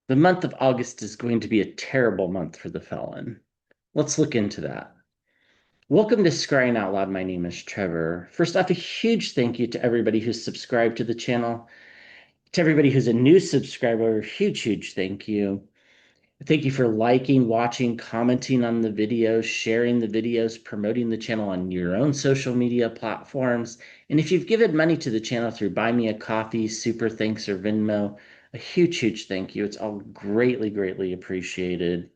The month of August is going to be a terrible month for the felon. Let's look into that. Welcome to Scrying Out Loud. My name is Trevor. First off, a huge thank you to everybody who's subscribed to the channel. To everybody who's a new subscriber, huge thank you. Thank you for liking, watching, commenting on the videos, sharing the videos, promoting the channel on your own social media platforms. And if you've given money to the channel through Buy Me a Coffee, Super Thanks, or Venmo, a huge thank you. It's all greatly appreciated.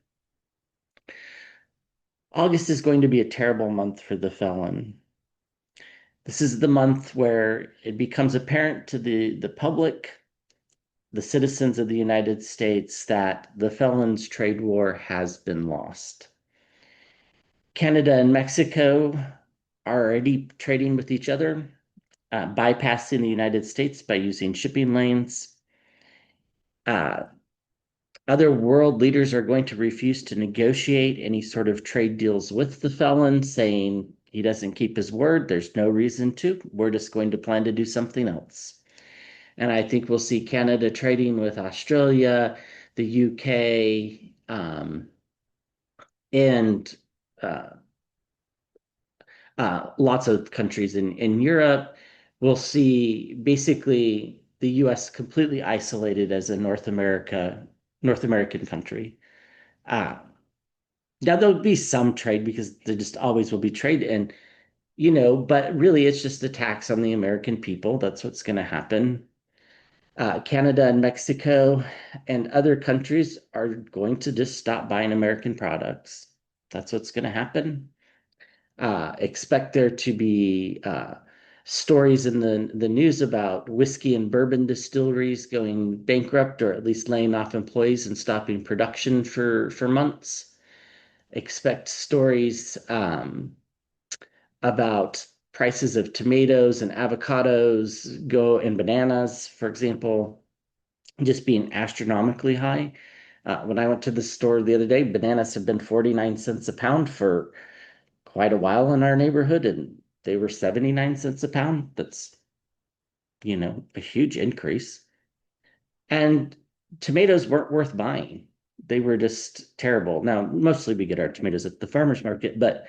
August is going to be a terrible month for the felon. This is the month where it becomes apparent to the public, the citizens of the United States, that the felon's trade war has been lost. Canada and Mexico are already trading with each other, bypassing the United States by using shipping lanes. Uh, Other world leaders are going to refuse to negotiate any sort of trade deals with the felon, saying he doesn't keep his word. There's no reason to. We're just going to plan to do something else. And I think we'll see Canada trading with Australia, the UK, and uh, lots of countries in Europe. We'll see basically the US completely isolated as a North American country. Uh, Now there'll be some trade because there just always will be trade, and but really it's just a tax on the American people. That's what's going to happen. Canada and Mexico and other countries are going to just stop buying American products. That's what's going to happen. Expect there to be stories in the news about whiskey and bourbon distilleries going bankrupt or at least laying off employees and stopping production for months. Expect stories about prices of tomatoes and avocados go and bananas, for example, just being astronomically high. When I went to the store the other day, bananas have been 49 cents a pound for quite a while in our neighborhood, and they were 79 cents a pound. That's, a huge increase. And tomatoes weren't worth buying. They were just terrible. Now, mostly we get our tomatoes at the farmer's market, but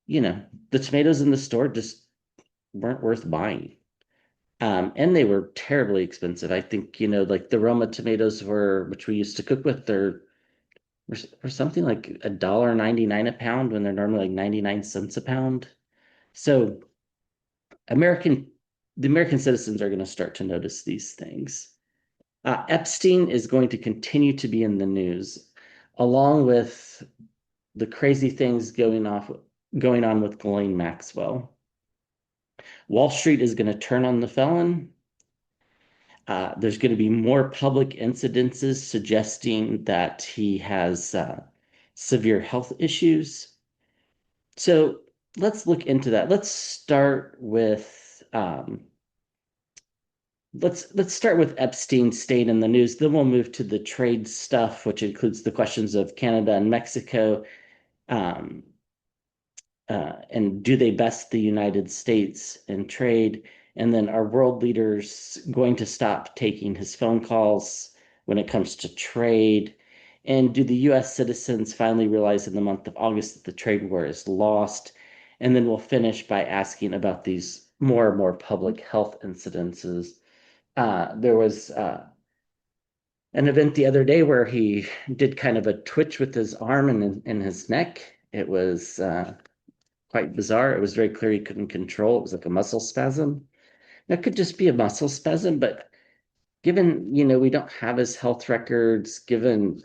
the tomatoes in the store just weren't worth buying. And they were terribly expensive. I think, like the Roma tomatoes which we used to cook with, were something like $1.99 a pound when they're normally like 99 cents a pound. So American, the American citizens are going to start to notice these things. Epstein is going to continue to be in the news, along with the crazy things going on with Ghislaine Maxwell. Wall Street is going to turn on the felon. There's going to be more public incidences suggesting that he has severe health issues. So let's look into that. Let's start with Epstein staying in the news. Then we'll move to the trade stuff, which includes the questions of Canada and Mexico. Um, and do they best the United States in trade? And then are world leaders going to stop taking his phone calls when it comes to trade? And do the US citizens finally realize in the month of August that the trade war is lost? And then we'll finish by asking about these more and more public health incidences. There was an event the other day where he did kind of a twitch with his arm and his neck. It was quite bizarre. It was very clear he couldn't control. It was like a muscle spasm. That could just be a muscle spasm, but given, we don't have his health records, given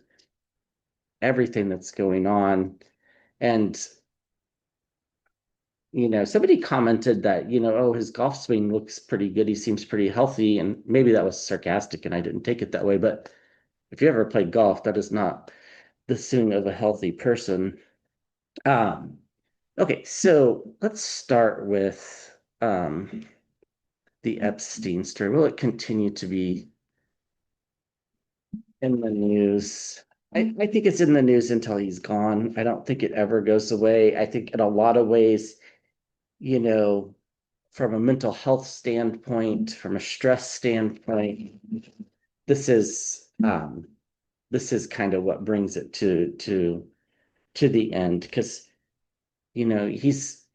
everything that's going on, and, somebody commented that, oh, his golf swing looks pretty good. He seems pretty healthy. And maybe that was sarcastic and I didn't take it that way. But if you ever played golf, that is not the swing of a healthy person. Um, okay, so let's start with the Epstein story. Will it continue to be in the news? I think it's in the news until he's gone. I don't think it ever goes away. I think in a lot of ways, you know, from a mental health standpoint, from a stress standpoint, this is this is kind of what brings it to the end, because he's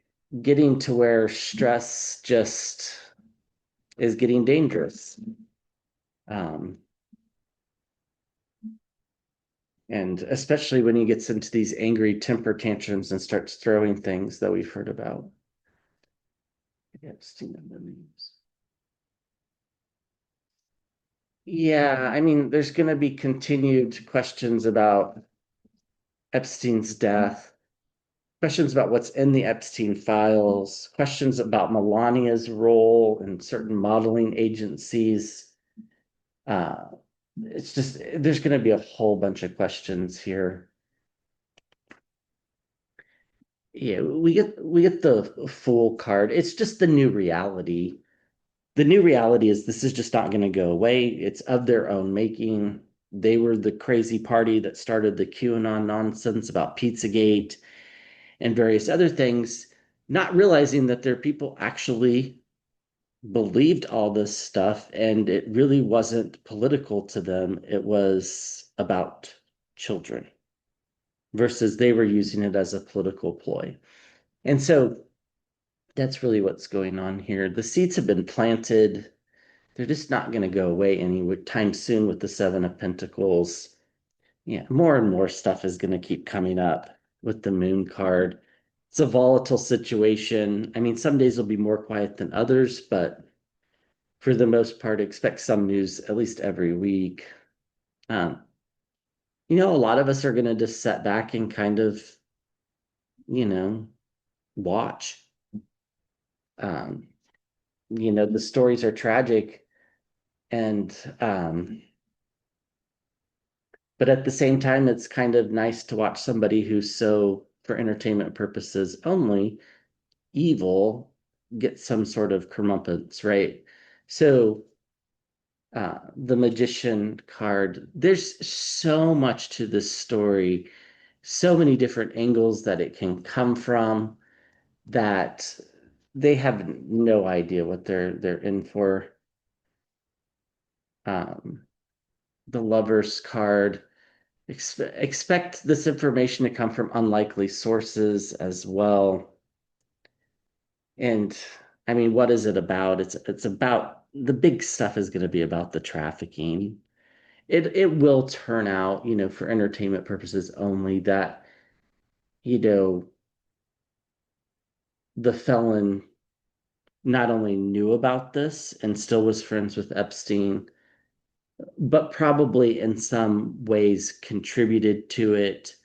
getting to where stress just is getting dangerous. Um, and especially when he gets into these angry temper tantrums and starts throwing things that we've heard about. Epstein and the news. Yeah, I mean, there's going to be continued questions about Epstein's death, questions about what's in the Epstein files, questions about Melania's role in certain modeling agencies. Uh, it's just, there's going to be a whole bunch of questions here. Yeah, we get the Fool card. It's just the new reality. The new reality is this is just not going to go away. It's of their own making. They were the crazy party that started the QAnon nonsense about Pizzagate and various other things, not realizing that their people actually believed all this stuff and it really wasn't political to them. It was about children versus they were using it as a political ploy. And so that's really what's going on here. The seeds have been planted. They're just not going to go away anytime soon with the Seven of Pentacles. Yeah, more and more stuff is going to keep coming up with the Moon card. It's a volatile situation. I mean, some days will be more quiet than others, but for the most part, expect some news at least every week. Um, a lot of us are going to just sit back and kind of, you know, watch. Um, the stories are tragic, and but at the same time, it's kind of nice to watch somebody who's so, for entertainment purposes only, evil get some sort of comeuppance, right? So, the Magician card, there's so much to this story, so many different angles that it can come from that they have no idea what they're in for. Um, the Lover's card. Expect this information to come from unlikely sources as well. And I mean, what is it about? It's about the big stuff is going to be about the trafficking. It will turn out, for entertainment purposes only that, you know, the felon not only knew about this and still was friends with Epstein, but probably in some ways contributed to it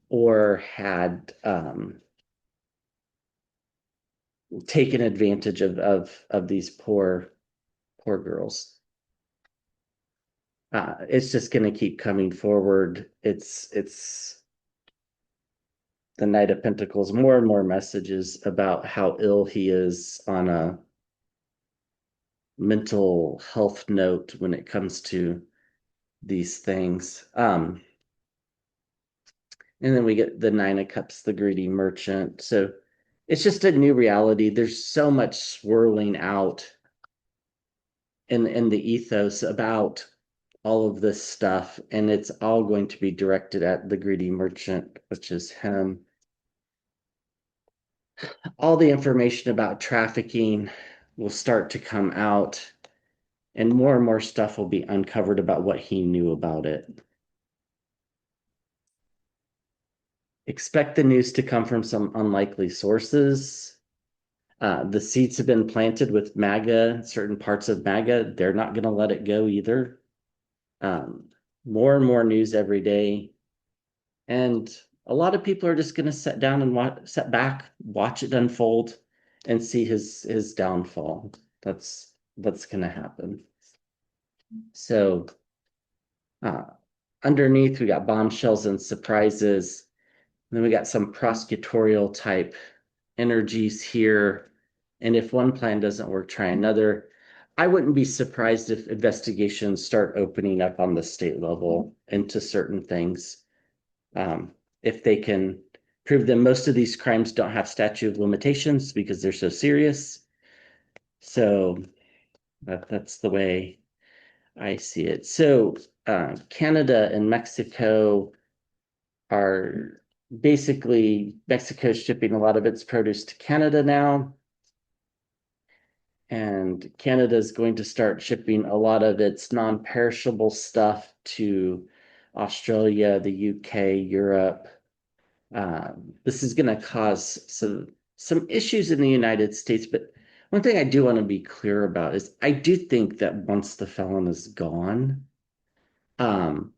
or had taken advantage of these poor girls. It's just going to keep coming forward. It's the Knight of Pentacles, more and more messages about how ill he is on a mental health note when it comes to these things. And then we get the Nine of Cups, the greedy merchant. So it's just a new reality. There's so much swirling out in the ethos about all of this stuff, and it's all going to be directed at the greedy merchant, which is him. All the information about trafficking will start to come out, and more stuff will be uncovered about what he knew about it. Expect the news to come from some unlikely sources. The seeds have been planted with MAGA, certain parts of MAGA. They're not going to let it go either. Um, more and more news every day. And a lot of people are just going to sit down and sit back, watch it unfold, and see his downfall. That's going to happen. So uh, underneath, we got bombshells and surprises. And then we got some prosecutorial type energies here. And if one plan doesn't work, try another. I wouldn't be surprised if investigations start opening up on the state level into certain things. If they can prove that most of these crimes don't have statute of limitations because they're so serious. So that's the way I see it. So Canada and Mexico are basically Mexico's shipping a lot of its produce to Canada now. And Canada is going to start shipping a lot of its non-perishable stuff to Australia, the UK, Europe. This is going to cause some issues in the United States, but one thing I do want to be clear about is I do think that once the felon is gone, um,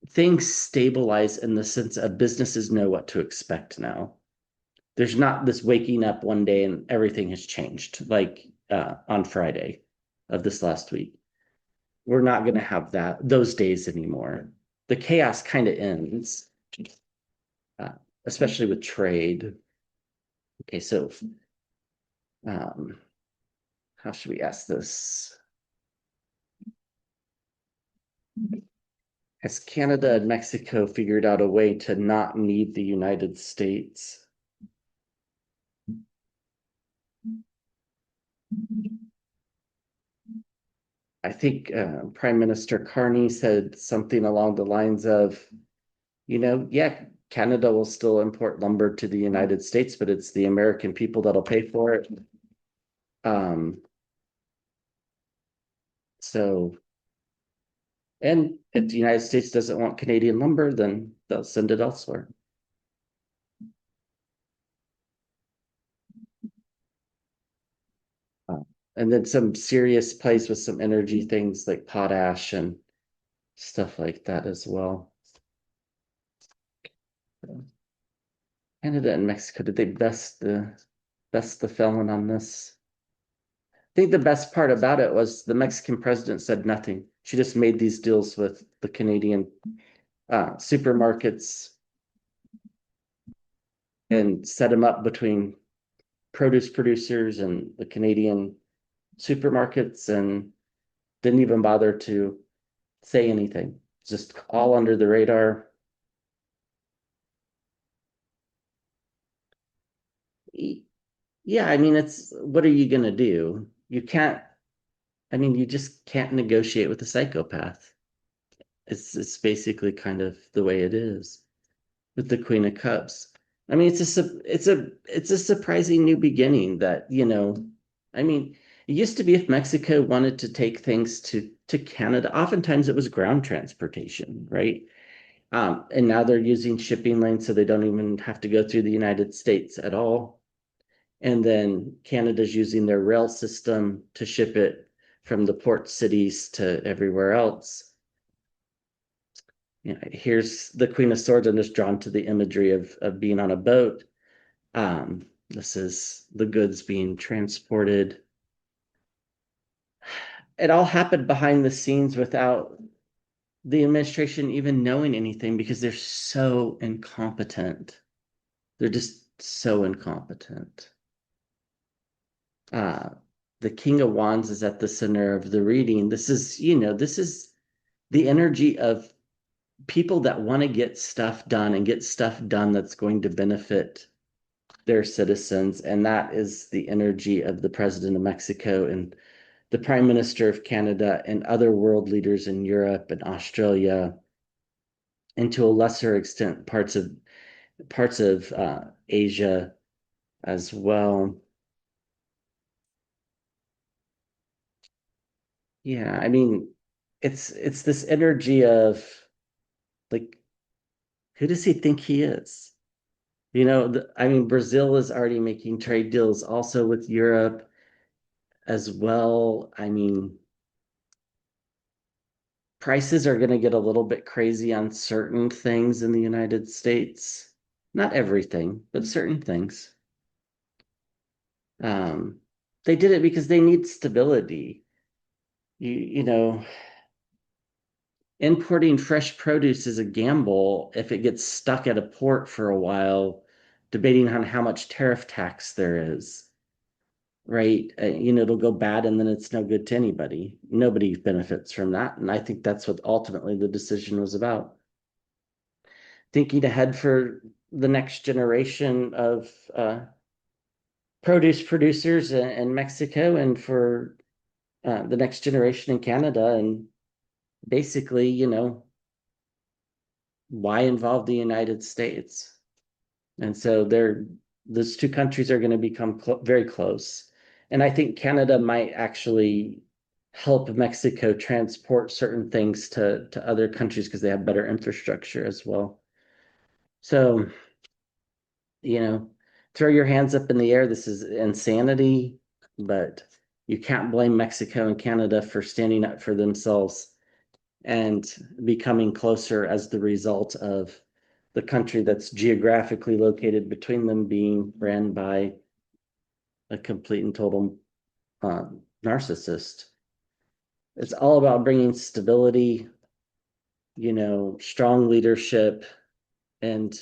things stabilize in the sense of businesses know what to expect now. There's not this waking up one day and everything has changed, like on Friday of this last week. We're not going to have those days anymore. The chaos kind of ends, uh, especially with trade. Okay, so um, how should we ask this? Has Canada and Mexico figured out a way to not need the United States? I think Prime Minister Carney said something along the lines of, yeah, Canada will still import lumber to the United States, but it's the American people that'll pay for it. Um, so, and if the United States doesn't want Canadian lumber, then they'll send it elsewhere. Uh, and then some serious plays with some energy things like potash and stuff like that as well. Canada and Mexico, did they best the felon on this? I think the best part about it was the Mexican president said nothing. She just made these deals with the Canadian supermarkets and set them up between produce producers and the Canadian supermarkets and didn't even bother to say anything. Just all under the radar. Yeah, I mean, it's what are you going to do? You can't, I mean, you just can't negotiate with a psychopath. It's basically kind of the way it is with the Queen of Cups. I mean, it's a surprising new beginning that, I mean, it used to be if Mexico wanted to take things to Canada, oftentimes it was ground transportation, right? And now they're using shipping lanes so they don't even have to go through the United States at all. And then Canada's using their rail system to ship it from the port cities to everywhere else. Here's the Queen of Swords. I'm just drawn to the imagery of being on a boat. This is the goods being transported. It all happened behind the scenes without the administration even knowing anything because they're so incompetent. They're just so incompetent. Uh, the King of Wands is at the center of the reading. This is the energy of people that want to get stuff done and get stuff done that's going to benefit their citizens. And that is the energy of the president of Mexico and the prime minister of Canada and other world leaders in Europe and Australia, and to a lesser extent, parts of Asia as well. Yeah, I mean, it's this energy of like, who does he think he is? I mean, Brazil is already making trade deals also with Europe as well. I mean, prices are going to get a little bit crazy on certain things in the United States. Not everything, but certain things. Um, they did it because they need stability. You know, importing fresh produce is a gamble if it gets stuck at a port for a while, debating on how much tariff tax there is, right? It'll go bad and then it's no good to anybody. Nobody benefits from that. And I think that's what ultimately the decision was about. Thinking ahead for the next generation of produce producers in Mexico and for the next generation in Canada. And basically, why involve the United States? And so those two countries are going to become very close. And I think Canada might actually help Mexico transport certain things to other countries because they have better infrastructure as well. So, you know, throw your hands up in the air. This is insanity, but you can't blame Mexico and Canada for standing up for themselves and becoming closer as the result of the country that's geographically located between them being ran by a complete and total narcissist. It's all about bringing stability, strong leadership, and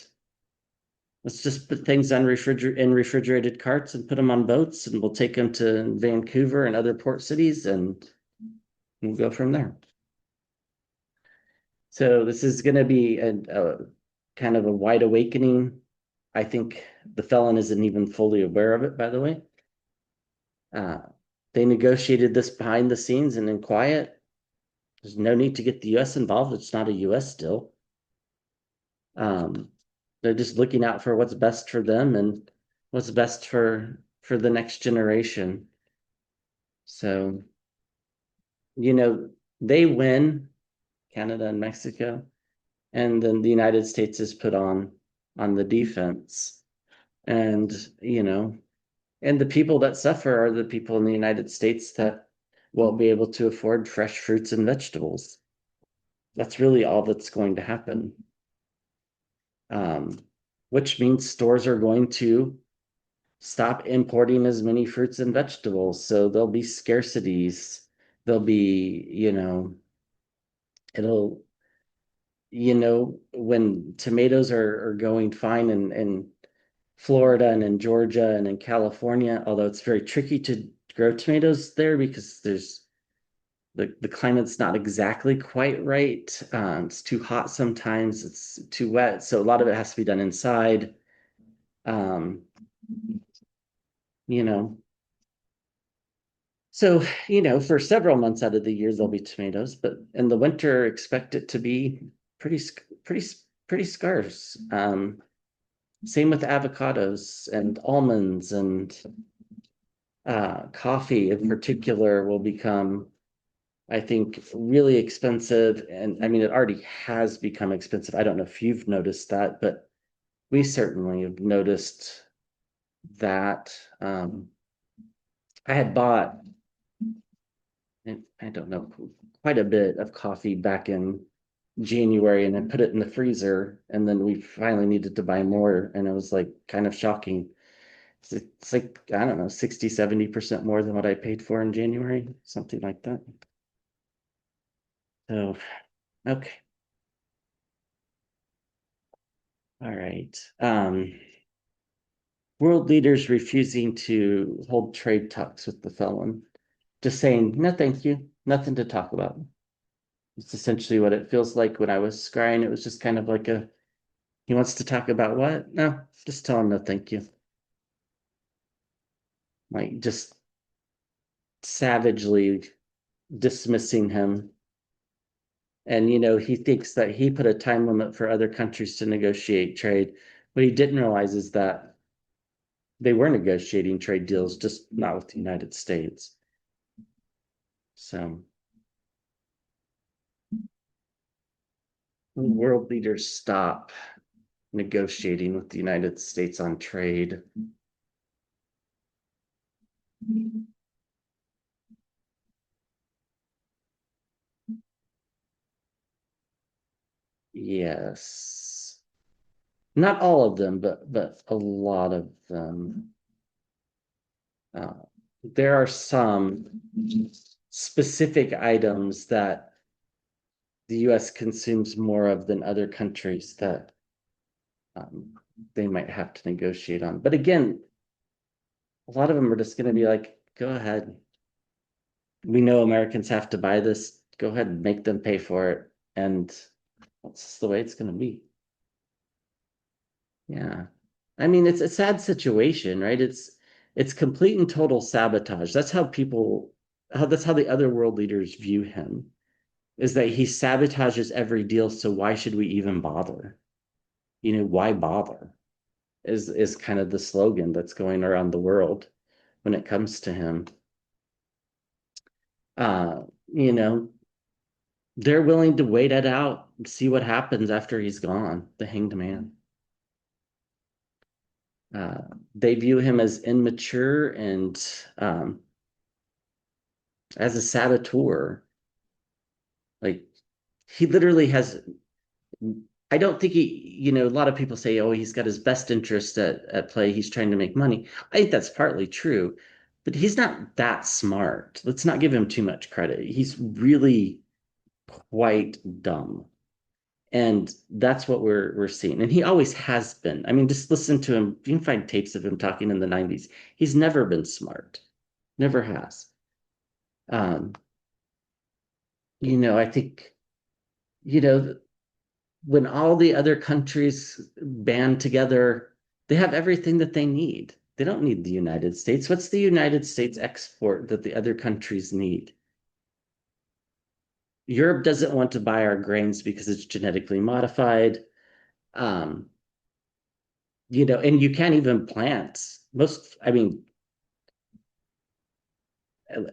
let's just put things in refrigerated carts and put them on boats, and we'll take them to Vancouver and other port cities, and we'll go from there. So this is going to be a kind of a wide awakening. I think the felon isn't even fully aware of it, by the way. Uh, they negotiated this behind the scenes and in quiet. There's no need to get the US involved. It's not a US deal. They're just looking out for what's best for them and what's best for the next generation. So, they win, Canada and Mexico, and then the United States is put on the defense. And, and the people that suffer are the people in the United States that won't be able to afford fresh fruits and vegetables. That's really all that's going to happen. Which means stores are going to stop importing as many fruits and vegetables. So there'll be scarcities. There'll be, it'll, when tomatoes are going fine in Florida and in Georgia and in California, although it's very tricky to grow tomatoes there because the climate's not exactly quite right. It's too hot sometimes, it's too wet. So a lot of it has to be done inside. Um, you know, so, for several months out of the year, there'll be tomatoes, but in the winter, expect it to be pretty, pretty, pretty scarce. Same with avocados and almonds and coffee in particular will become, I think, really expensive. And I mean, it already has become expensive. I don't know if you've noticed that, but we certainly have noticed that. I had bought, I don't know, quite a bit of coffee back in January and I put it in the freezer. And then we finally needed to buy more. And it was like kind of shocking. It's like, I don't know, 60, 70% more than what I paid for in January, something like that. So, okay. All right. World leaders refusing to hold trade talks with the felon, just saying, no, thank you, nothing to talk about. It's essentially what it feels like when I was scrying. It was just kind of like he wants to talk about what? No, just tell him no, thank you. Like just savagely dismissing him. And, he thinks that he put a time limit for other countries to negotiate trade. What he didn't realize is that they were negotiating trade deals, just not with the United States. So world leaders stop negotiating with the United States on trade. Yes. Not all of them, but a lot of them. There are some specific items that the US consumes more of than other countries that they might have to negotiate on. But again, a lot of them are just going to be like, go ahead. We know Americans have to buy this. Go ahead and make them pay for it. And that's the way it's going to be. Yeah. I mean, it's a sad situation, right? It's complete and total sabotage. That's how that's how the other world leaders view him. is that he sabotages every deal. So why should we even bother? Why bother? Is kind of the slogan that's going around the world when it comes to him. Uh, you know, they're willing to wait it out and see what happens after he's gone, the hanged man. Uh, they view him as immature and as a saboteur. Like he literally has, I don't think a lot of people say, oh, he's got his best interest at play. He's trying to make money. I think that's partly true, but he's not that smart. Let's not give him too much credit. He's really quite dumb. And that's what we're seeing. And he always has been. I mean, just listen to him. You can find tapes of him talking in the 90s. He's never been smart. Never has. Um, I think, you know, when all the other countries band together, they have everything that they need. They don't need the United States. What's the United States export that the other countries need? Europe doesn't want to buy our grains because it's genetically modified. Um, and you can't even plant I mean,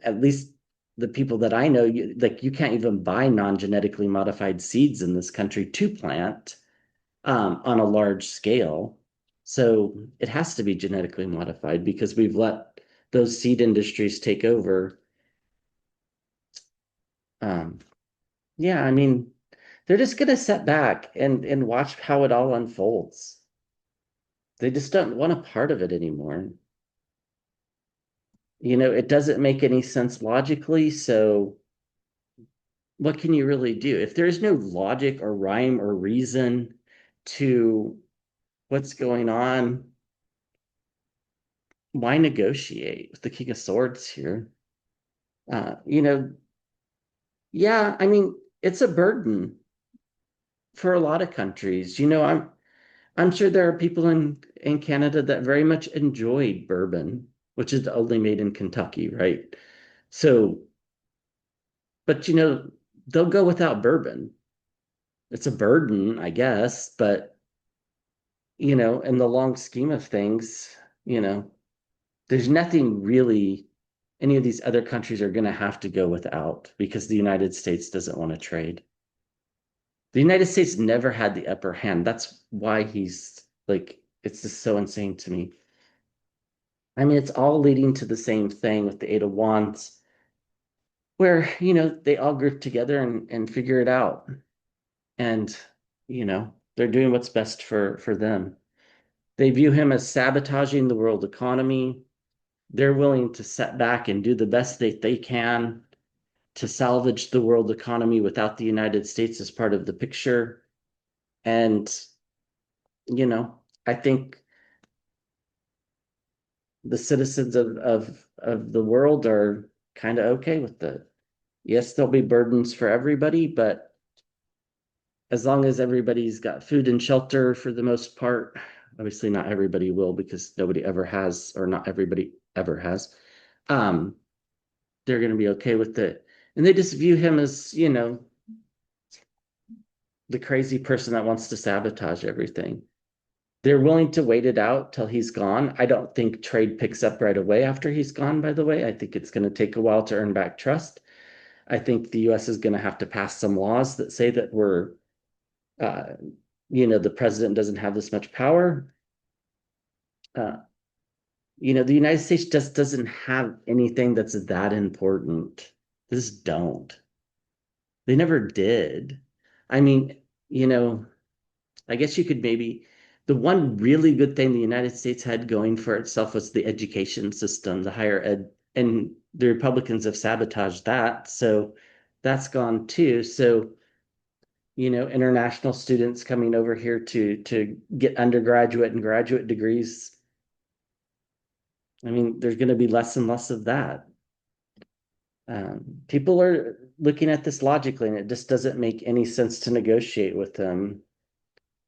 at least the people that I know, you can't even buy non-genetically modified seeds in this country to plant on a large scale. So it has to be genetically modified because we've let those seed industries take over. Um, yeah, I mean, they're just going to sit back and watch how it all unfolds. They just don't want a part of it anymore. It doesn't make any sense logically. So what can you really do? If there's no logic or rhyme or reason to what's going on, why negotiate with the King of Swords here? Uh, you know, yeah, I mean, it's a burden for a lot of countries. I'm sure there are people in Canada that very much enjoy bourbon, which is only made in Kentucky, right? So, but they'll go without bourbon. It's a burden, I guess, but in the long scheme of things, you know, there's nothing really any of these other countries are going to have to go without because the United States doesn't want to trade. The United States never had the upper hand. That's why he's like, it's just so insane to me. I mean, it's all leading to the same thing with the Eight of Wands, where, they all group together and figure it out. And, they're doing what's best for them. They view him as sabotaging the world economy. They're willing to set back and do the best they can to salvage the world economy without the United States as part of the picture. And, I think the citizens of the world are kind of okay with it. Yes, there'll be burdens for everybody, but as long as everybody's got food and shelter for the most part, obviously not everybody will because nobody ever has, or not everybody ever has, um, they're going to be okay with it. And they just view him as, the crazy person that wants to sabotage everything. They're willing to wait it out till he's gone. I don't think trade picks up right away after he's gone, by the way. I think it's going to take a while to earn back trust. I think the US is going to have to pass some laws that say that uh, the president doesn't have this much power. Uh, the United States just doesn't have anything that's that important. They just don't. They never did. I mean, you know, I guess you could maybe the one really good thing the United States had going for itself was the education system, the higher ed, and the Republicans have sabotaged that. So that's gone too. So, international students coming over here to get undergraduate and graduate degrees. I mean, there's going to be less and less of that. People are looking at this logically, and it just doesn't make any sense to negotiate with them.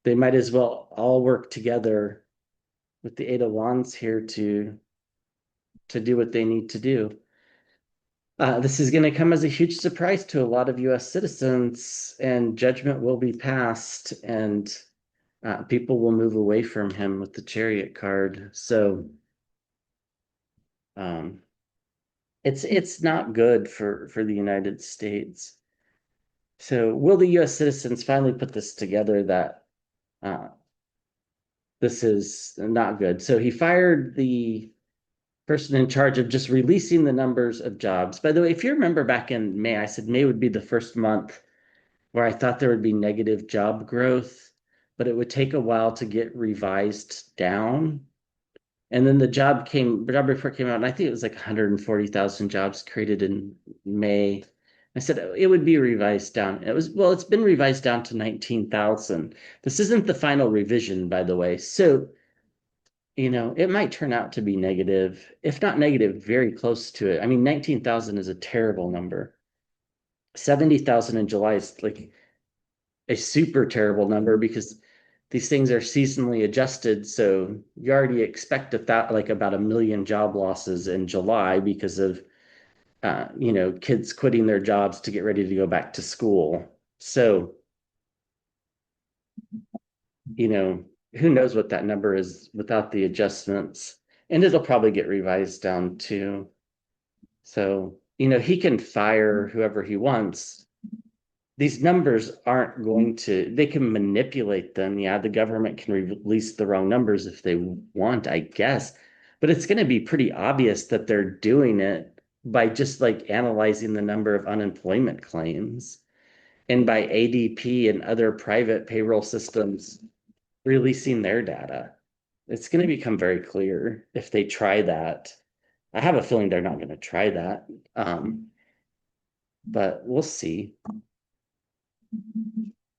They might as well all work together with the Eight of Wands here to do what they need to do. This is going to come as a huge surprise to a lot of US citizens, and judgment will be passed, and people will move away from him with the chariot card. So um, it's not good for the United States. So will the US citizens finally put this together that uh, this is not good? So he fired the person in charge of just releasing the numbers of jobs. By the way, if you remember back in May, I said May would be the first month where I thought there would be negative job growth, but it would take a while to get revised down. And then the job report came out, and I think it was like 140,000 jobs created in May. I said it would be revised down. It was, well, it's been revised down to 19,000. This isn't the final revision, by the way. So, it might turn out to be negative, if not negative, very close to it. I mean, 19,000 is a terrible number. 70,000 in July is like a super terrible number because these things are seasonally adjusted. So you already expect that like about 1 million job losses in July because of kids quitting their jobs to get ready to go back to school. So, you know, who knows what that number is without the adjustments. And it'll probably get revised down too. So, he can fire whoever he wants. These numbers aren't going to, they can manipulate them. Yeah, the government can release the wrong numbers if they want, I guess, but it's going to be pretty obvious that they're doing it by just like analyzing the number of unemployment claims and by ADP and other private payroll systems releasing their data. It's going to become very clear if they try that. I have a feeling they're not going to try that, but we'll see.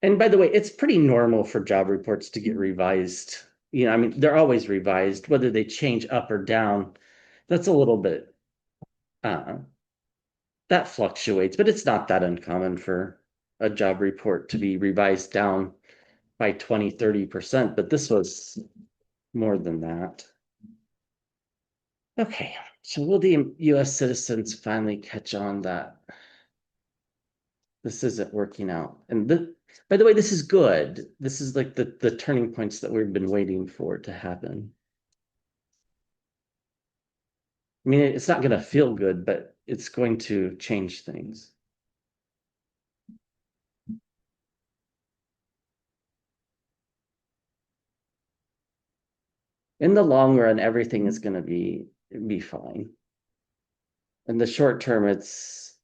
And by the way, it's pretty normal for job reports to get revised. I mean, they're always revised, whether they change up or down. That's a little bit, uh, that fluctuates, but it's not that uncommon for a job report to be revised down by 20, 30%, but this was more than that. Okay, so will the US citizens finally catch on that this isn't working out? And by the way, this is good. This is like the turning points that we've been waiting for to happen. I mean, it's not going to feel good, but it's going to change things. In the long run, everything is going to be fine. In the short term, it's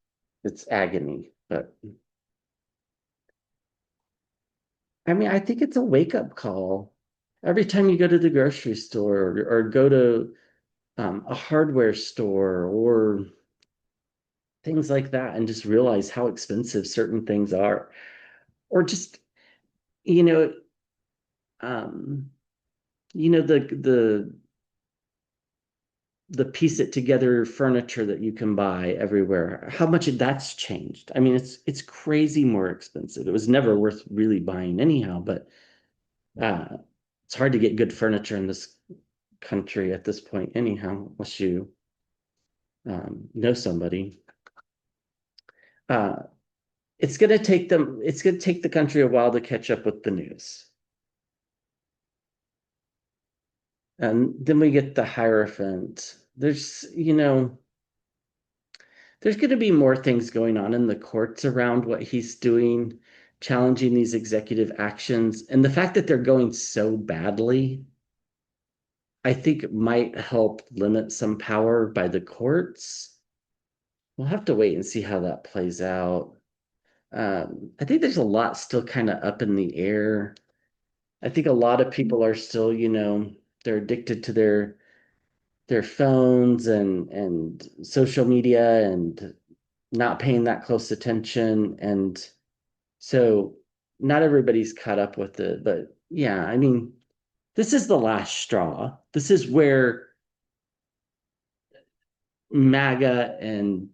agony. But I mean, I think it's a wake-up call. Every time you go to the grocery store or go to a hardware store or things like that, and just realize how expensive certain things are, or just you know, um, the piece it together furniture that you can buy everywhere, how much that's changed. I mean, it's crazy more expensive. It was never worth really buying anyhow, but uh, it's hard to get good furniture in this country at this point anyhow, unless you know somebody. Uh, it's going to take the country a while to catch up with the news. And then we get the Hierophant. There's going to be more things going on in the courts around what he's doing, challenging these executive actions. And the fact that they're going so badly, I think might help limit some power by the courts. We'll have to wait and see how that plays out. I think there's a lot still kind of up in the air. I think a lot of people are still, they're addicted to their phones and social media and not paying that close attention. And so not everybody's caught up with it. But yeah, I mean, this is the last straw. This is where MAGA and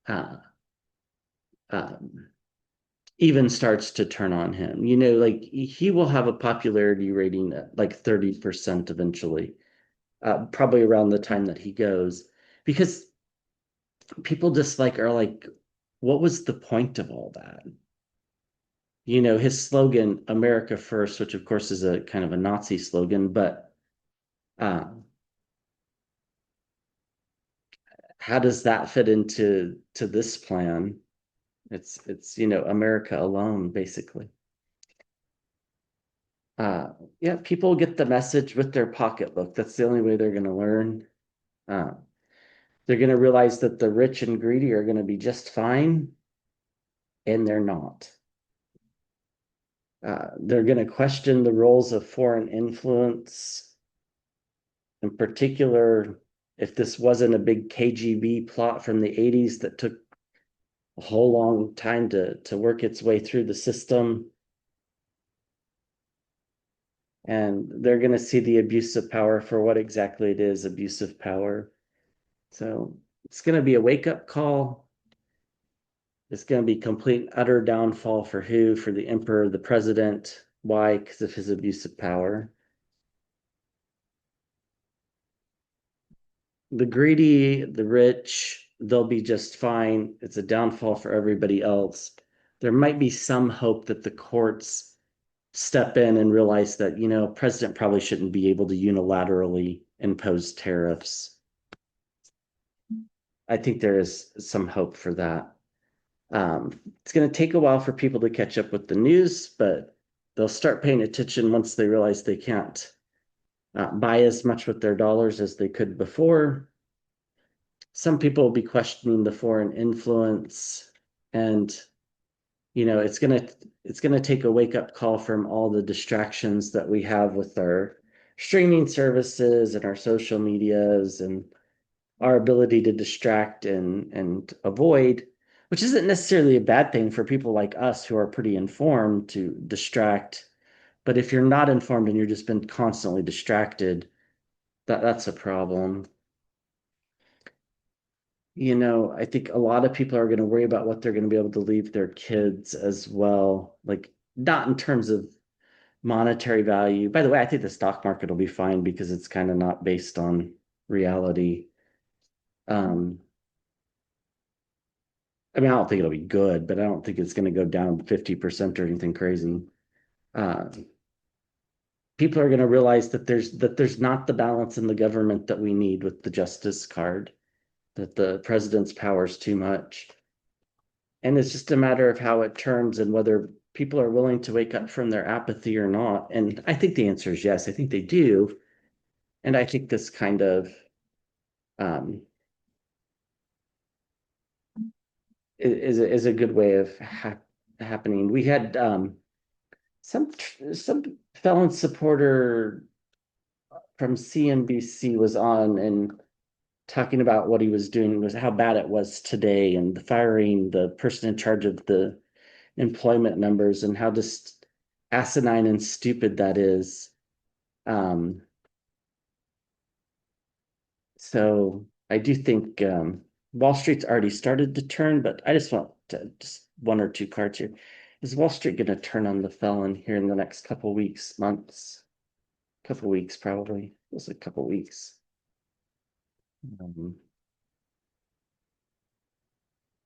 uh, um, even starts to turn on him. Like he will have a popularity rating at like 30% eventually, probably around the time that he goes. Because people just like are like, what was the point of all that? You know, his slogan, America First, which of course is a kind of a Nazi slogan, but um, how does that fit into this plan? It's you know, America alone, basically. Uh, yeah, people get the message with their pocketbook. That's the only way they're going to learn. Uh, they're going to realize that the rich and greedy are going to be just fine, and they're not. They're going to question the roles of foreign influence, in particular, if this wasn't a big KGB plot from the 80s that took a whole long time to work its way through the system. And they're going to see the abuse of power for what exactly it is, abuse of power. So it's going to be a wake up call. It's going to be complete utter downfall for who? For the emperor, the president. Why? Because of his abuse of power. The greedy, the rich, they'll be just fine. It's a downfall for everybody else. There might be some hope that the courts step in and realize that, you know, president probably shouldn't be able to unilaterally impose tariffs. I think there is some hope for that. It's going to take a while for people to catch up with the news, but they'll start paying attention once they realize they can't buy as much with their dollars as they could before. Some people will be questioning the foreign influence, and you know, it's gonna take a wake up call from all the distractions that we have with our streaming services and our social medias and our ability to distract and avoid, which isn't necessarily a bad thing for people like us who are pretty informed to distract. But if you're not informed and you're just been constantly distracted, that's a problem. You know, I think a lot of people are going to worry about what they're going to be able to leave their kids as well. Like, not in terms of monetary value. By the way, I think the stock market will be fine because it's kind of not based on reality. Um, I mean, I don't think it'll be good, but I don't think it's going to go down 50% or anything crazy. Uh, People are going to realize that there's not the balance in the government that we need with the justice card, that the president's power is too much. And it's just a matter of how it turns and whether people are willing to wake up from their apathy or not. And I think the answer is yes. I think they do. And I think this kind of um, is a good way of happening. We had some some felon supporter from CNBC was on and talking about what he was doing was how bad it was today and the firing the person in charge of the employment numbers and how just asinine and stupid that is. Um, so I do think Wall Street's already started to turn, but I just want to just one or two cards here. Is Wall Street going to turn on the felon here in the next couple weeks, months? Couple weeks, probably. Just a couple weeks. Um,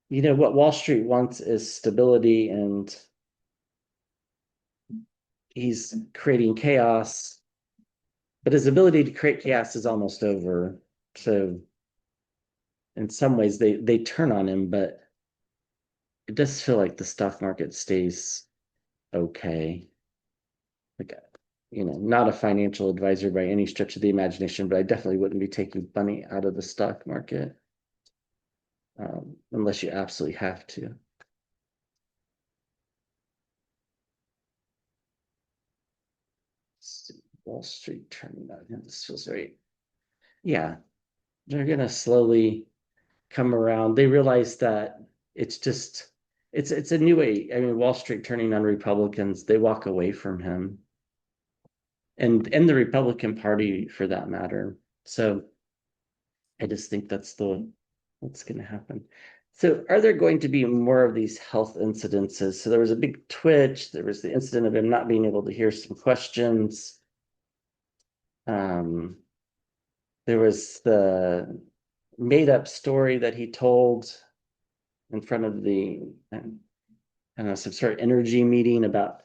you know, what Wall Street wants is stability, and he's creating chaos, but his ability to create chaos is almost over. So in some ways they turn on him, but it does feel like the stock market stays okay. Like, you know, not a financial advisor by any stretch of the imagination, but I definitely wouldn't be taking money out of the stock market unless you absolutely have to. Wall Street turning on him. This feels very, yeah, they're gonna slowly come around. They realize that it's just it's a new way. I mean, Wall Street turning on Republicans, they walk away from him. And the Republican Party for that matter. So I just think that's the what's going to happen. So are there going to be more of these health incidences? So there was a big twitch. There was the incident of him not being able to hear some questions. Um, there was made-up story that he told in front of the, I don't know, some sort of energy meeting about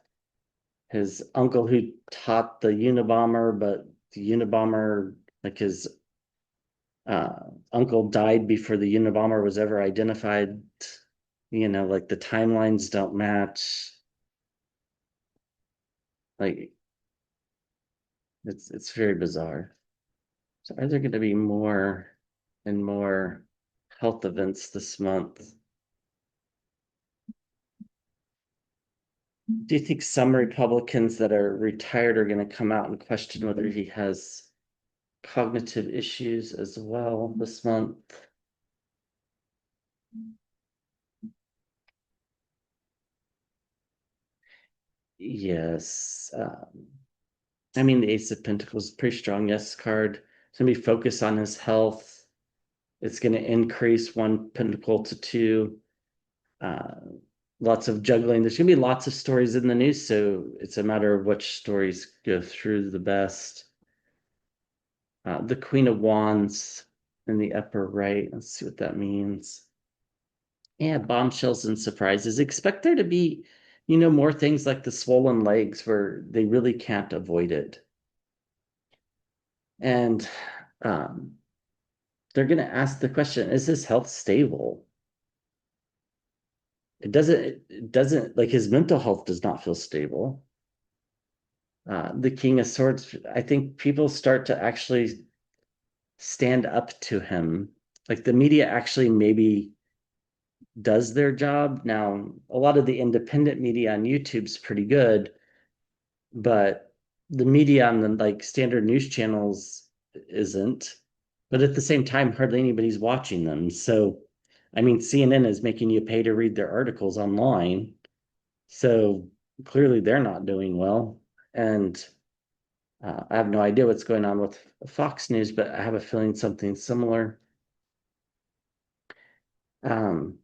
his uncle who taught the Unabomber, but the Unabomber, like his uncle died before the Unabomber was ever identified. Like the timelines don't match. Like it's very bizarre. So are there going to be more and more health events this month? Do you think some Republicans that are retired are going to come out and question whether he has cognitive issues as well this month? Yes. I mean, the Ace of Pentacles is a pretty strong yes card. It's going to be focused on his health. It's going to increase one pentacle to two. Uh, Lots of juggling. There's going to be lots of stories in the news, so it's a matter of which stories go through the best. The Queen of Wands in the upper right. Let's see what that means. Yeah, bombshells and surprises. Expect there to be, more things like the swollen legs where they really can't avoid it. And um, they're going to ask the question, is his health stable? It doesn't like his mental health does not feel stable. The King of Swords, I think people start to actually stand up to him. Like the media actually maybe does their job. Now, a lot of the independent media on YouTube's pretty good, but the media on the like standard news channels isn't. But at the same time, hardly anybody's watching them. So, I mean, CNN is making you pay to read their articles online. So clearly they're not doing well. And I have no idea what's going on with Fox News, but I have a feeling something similar. Um,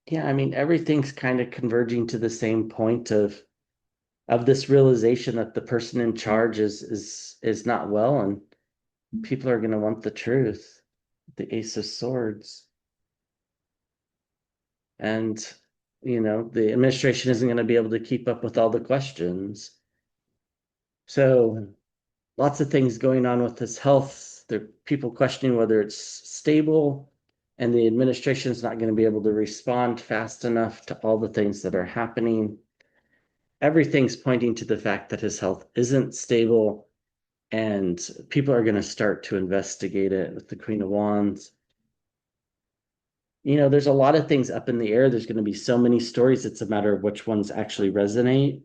yeah, I mean, everything's kind of converging to the same point of this realization that the person in charge is not well, and people are going to want the truth. The Ace of Swords, and the administration isn't going to be able to keep up with all the questions. So lots of things going on with his health. There are people questioning whether it's stable, and the administration is not going to be able to respond fast enough to all the things that are happening. Everything's pointing to the fact that his health isn't stable, and people are going to start to investigate it with the Queen of Wands. There's a lot of things up in the air. There's going to be so many stories. It's a matter of which ones actually resonate.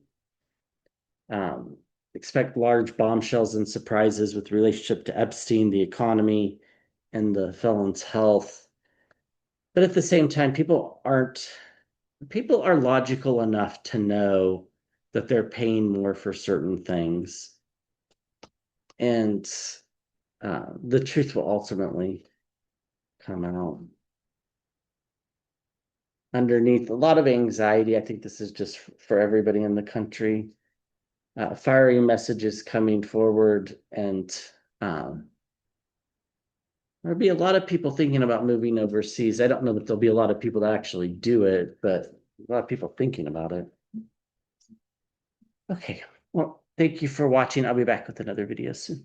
Um, Expect large bombshells and surprises with relationship to Epstein, the economy, and the felon's health. But at the same time, people are logical enough to know that they're paying more for certain things. And the truth will ultimately come out. Underneath a lot of anxiety, I think this is just for everybody in the country. Fiery messages coming forward, and there'll be a lot of people thinking about moving overseas. I don't know that there'll be a lot of people that actually do it, but a lot of people thinking about it. Okay, well, thank you for watching. I'll be back with another video soon.